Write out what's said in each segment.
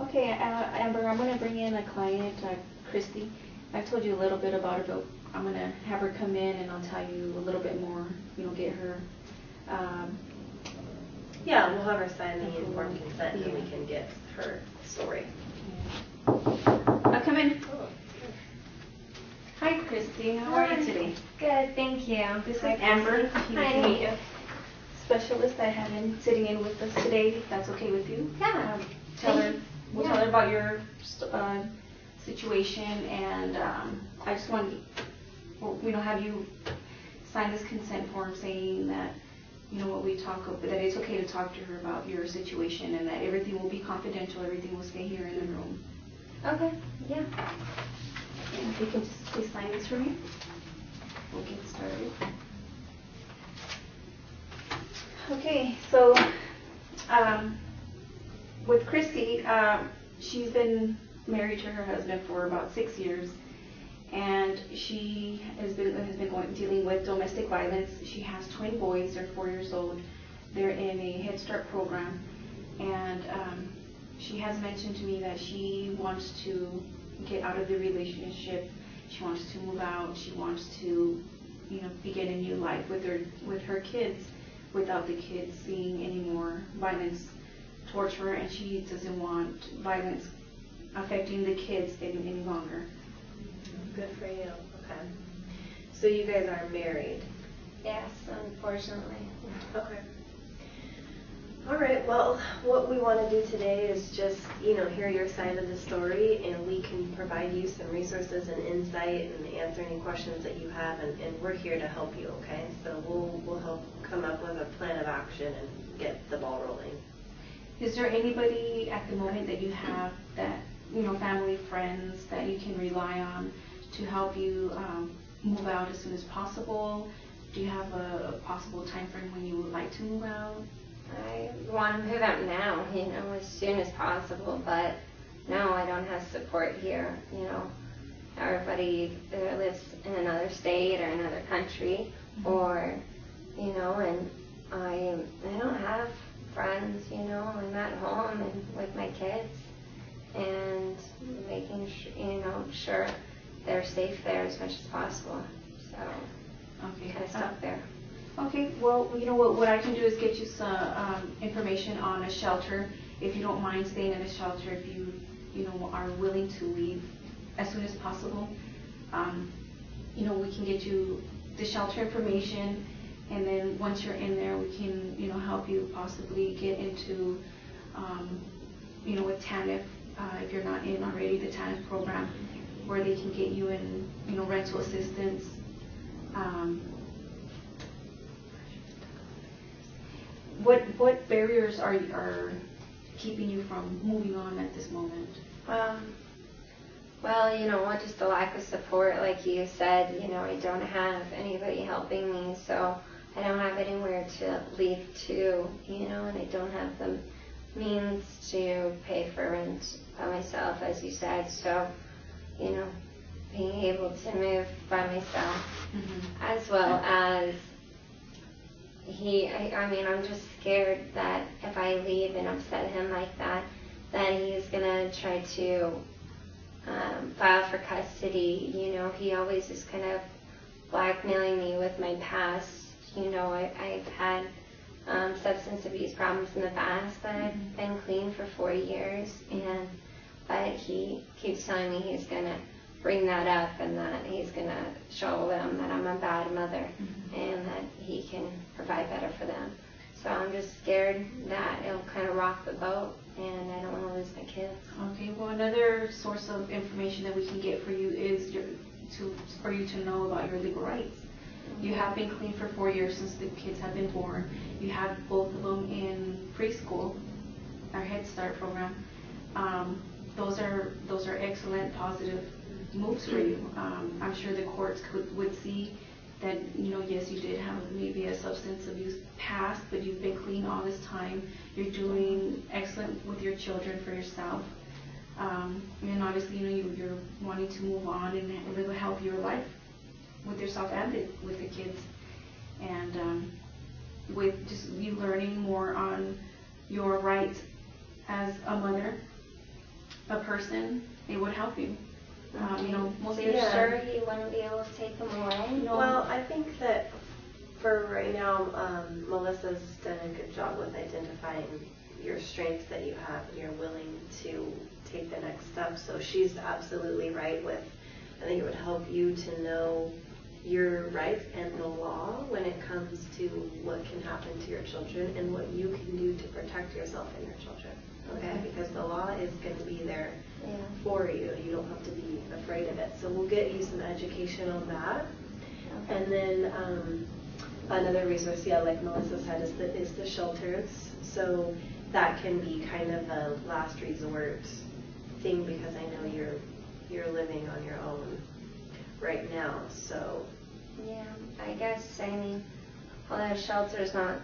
Okay, Amber, I'm going to bring in a client, Christy. I've told you a little bit about her, but I'm going to have her come in and I'll tell you a little bit more, get her. Yeah, we'll have her sign the informed consent and we can get her story. Come in. Hi, Christy. How are you today? Good, thank you. This is Amber. Nice to meet you. Specialist I have sitting in with us today. If that's okay with you? Yeah. We'll tell her about your situation, and I just want to have you sign this consent form saying that what we talk about, that it's okay to talk to her about your situation, and that everything will be confidential. Everything will stay here in the room. Okay. Yeah. And if you can just please sign this for me, we'll get started. Okay, so with Christy, she's been married to her husband for about 6 years, and she has been dealing with domestic violence. She has twin boys. They're 4 years old. They're in a Head Start program, and she has mentioned to me that she wants to get out of the relationship. She wants to move out. She wants to, begin a new life with her kids, without the kids seeing any more violence towards her, and she doesn't want violence affecting the kids any longer. Good for you. Okay. So you guys are married? Yes, unfortunately. Okay. All right. Well, what we want to do today is just, hear your side of the story, and we can provide you some resources and insight and answer any questions that you have, and we're here to help you, okay? So we'll help come up with a plan of action and get the ball rolling. Is there anybody at the moment that you have that, family, friends that you can rely on to help you move out as soon as possible? Do you have a possible time frame when you would like to move out? I want to move out now, as soon as possible, but no, I don't have support here. Everybody either lives in another state or another country, or, and I don't have friends, I'm at home and with my kids, and making sure they're safe there as much as possible. So, okay, kind of stuck there. Okay, well, what I can do is get you some information on a shelter. If you don't mind staying in a shelter, if you are willing to leave as soon as possible, we can get you the shelter information, and then once you're in there, we can help you possibly get into with TANF, if you're not in already, the TANF program, where they can get you in rental assistance. What barriers are keeping you from moving on at this moment? Well, just the lack of support, like you said. I don't have anybody helping me, so I don't have anywhere to leave to, and I don't have the means to pay for rent by myself, as you said. So, being able to move by myself, as well as I'm just scared that if I leave and upset him like that, then he's gonna try to file for custody. He always is kind of blackmailing me with my past. I've had substance abuse problems in the past, but I've been clean for 4 years, but he keeps telling me he's gonna bring that up, and that he's gonna show them that I'm a bad mother, and that he can provide better for them. So I'm just scared that it'll kind of rock the boat, and I don't want to lose my kids. Okay, well, another source of information that we can get for you is for you to know about your legal rights. You have been clean for 4 years since the kids have been born. You have both of them in preschool, our Head Start program. Those are excellent, positive moves for you. I'm sure the courts would see that, yes, you did have maybe a substance abuse past, but you've been clean all this time. You're doing excellent with your children, for yourself. And obviously, you're wanting to move on and live a healthier life with yourself and with the kids. And with just you learning more on your rights as a mother, a person, it would help you. You know, most So of you're the sure he wouldn't be able to take them away? No. Well, I think that for right now, Melissa's done a good job with identifying your strengths that you have, and you're willing to take the next step. So she's absolutely right with, I think it would help you to know your rights and the law when it comes to what can happen to your children and what you can do to protect yourself and your children. Okay? Because the law is going to be there for you. You don't have to be afraid of it. So we'll get you some education on that. Okay. And then another resource, like Melissa said, is the shelters. So that can be kind of a last resort thing, because I know you're living on your own right now. So Yeah, I guess, I mean, although shelter's not,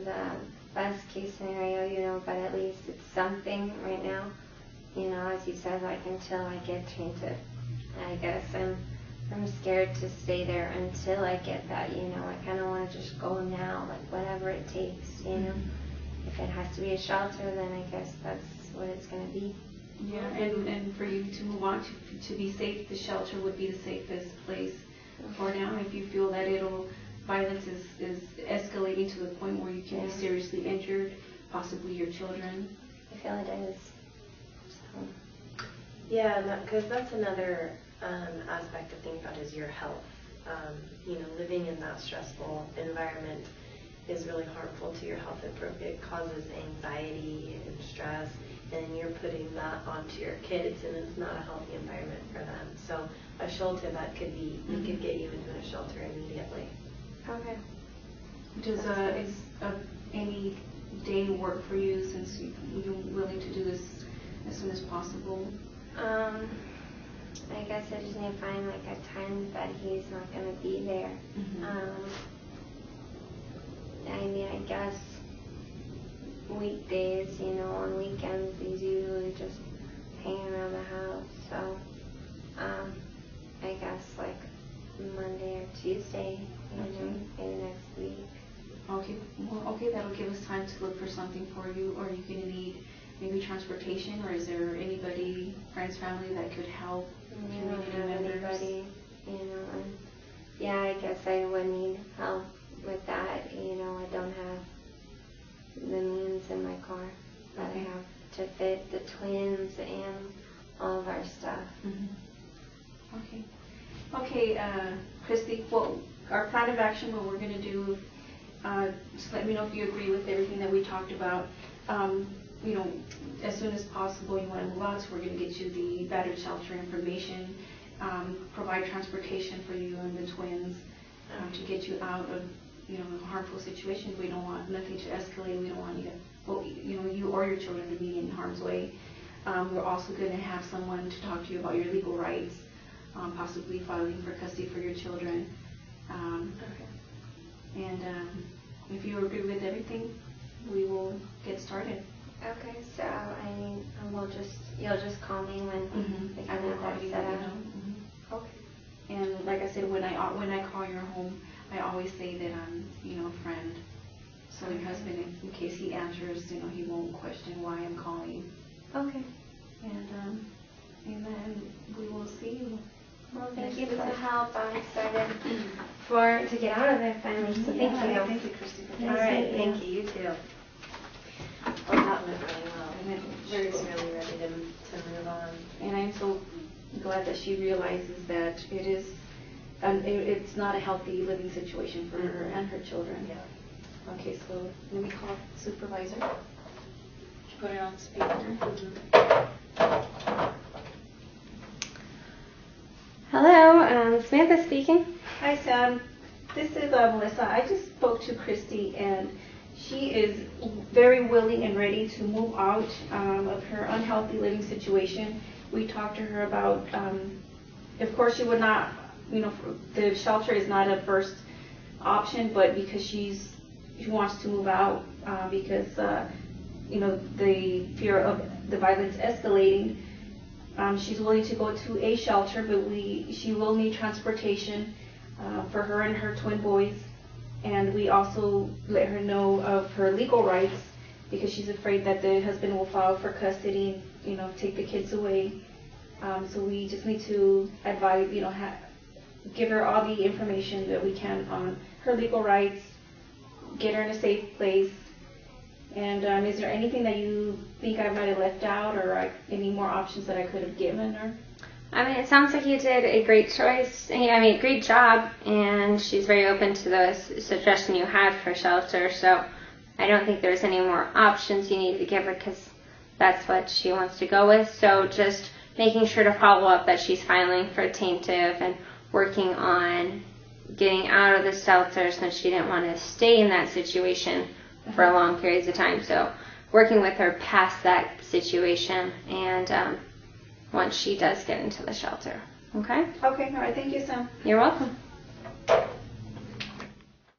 the best case scenario, but at least it's something right now. As you said, like, until I get trained to, I guess I'm scared to stay there until I get that, I kind of want to just go now, like, whatever it takes, If it has to be a shelter, then I guess that's what it's going to be. Yeah, and for you to move on to be safe, the shelter would be the safest place for now. If you feel that violence is escalating to the point where you can be seriously injured, possibly your children. I feel it is. So. yeah, because that's another aspect to think about is your health. Living in that stressful environment is really harmful to your health. It causes anxiety and stress, and you're putting that onto your kids, and it's not a healthy environment for them. So a shelter, that could be, we could get you into a shelter immediately. Okay. Does any day work for you, since you're willing to do this as soon as possible? I guess I just need to find like a time that he's not going to be there. I mean, I guess weekdays, on weekends he's usually just hanging around the house. So, I guess like Monday or Tuesday, maybe next week. Okay, well, that'll give us time to look for something for you. Or are you going to need maybe transportation, or is there anybody, friends, family that could help? I don't have anybody, and yeah, I guess I would need help with that. I don't have the means in my car that I have to fit the twins and all of our stuff. Okay, Christy, well, our plan of action, what we're going to do, just let me know if you agree with everything that we talked about. As soon as possible, you want to move out, so we're going to get you the battered shelter information, provide transportation for you and the twins to get you out of, a harmful situation. We don't want nothing to escalate. We don't want you to, you or your children to be in harm's way. We're also going to have someone to talk to you about your legal rights, possibly filing for custody for your children. And if you agree with everything, we will get started. Okay, so you'll just call me when we I can will have call that you. set up. Okay. And like I said, when I call your home, I always say that I'm a friend. So your husband, in case he answers, he won't question why I'm calling. Okay. And then we will see you. Well, thank you for the help. I'm excited to get out of there finally. So thank you. Thank you, Christy. All right, thank you. You too. Well, that went really well. She's really ready to move on. And I'm so glad that she realizes that it's not a healthy living situation for her and her children. Yeah. Okay, so let me call supervisor. Put it on speaker. Hello, Samantha speaking. Hi, Sam. This is Melissa. I just spoke to Christy, and she is very willing and ready to move out of her unhealthy living situation. We talked to her about, of course, she would not, the shelter is not a first option, but because she wants to move out because, the fear of the violence escalating. She's willing to go to a shelter, but she will need transportation for her and her twin boys. And we also let her know of her legal rights because she's afraid that the husband will file for custody, take the kids away. So we just need to advise, give her all the information that we can on her legal rights, get her in a safe place. And is there anything that you think I might have left out, or any more options that I could have given her? I mean, it sounds like you did a great choice. Great job, and she's very open to the suggestion you had for shelter. So I don't think there's any more options you need to give her, because that's what she wants to go with. So just making sure to follow up that she's filing for taintive and working on getting out of the shelter, since she didn't want to stay in that situation for long periods of time. So working with her past that situation, and once she does get into the shelter. Okay? Okay, all right. Thank you, Sam. You're welcome.